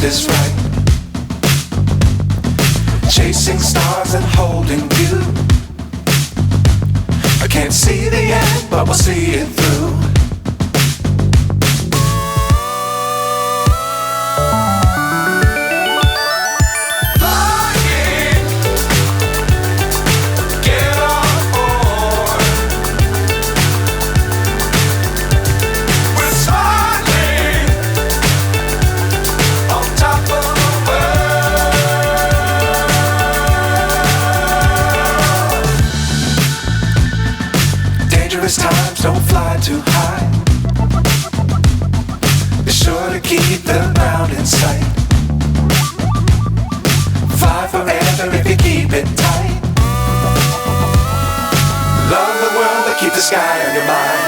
is right. Chasing stars and holding you. I can't see the end, but we'll see it through. Times don't fly too high. Be sure to keep the ground in sight. Fly forever if you keep it tight. Love the world but keep the sky on your mind.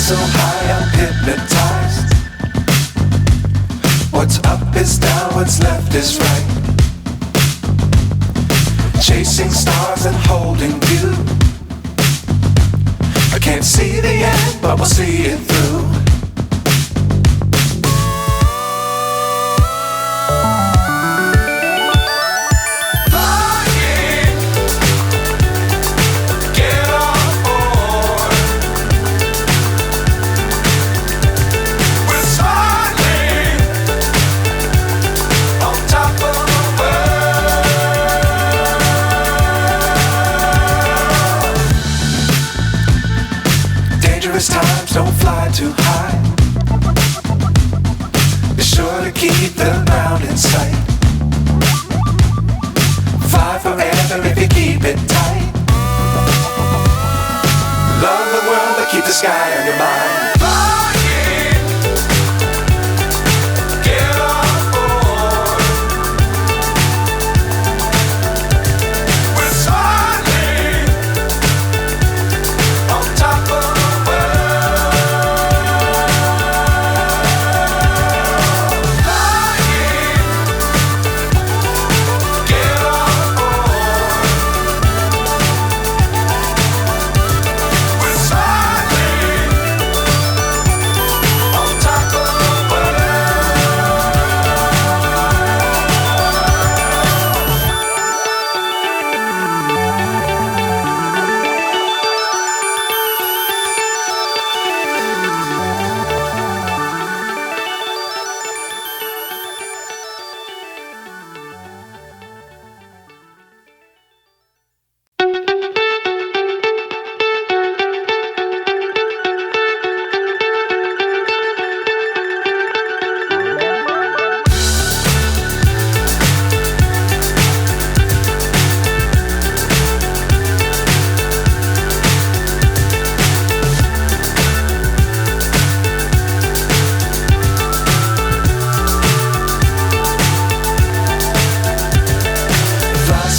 So high I'm hypnotized. What's up is down, what's left is right. Chasing stars and holding you. I can't see the end, but we'll see it through. Times don't fly too high. Be sure to keep the ground in sight. Fly forever if you keep it tight. Love the world but keep the sky on your mind.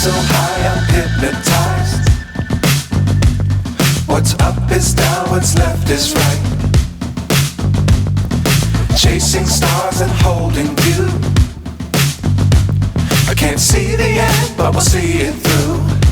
So high I'm hypnotized. What's up is down, what's left is right. Chasing stars and holding you. I can't see the end, but we'll see it through.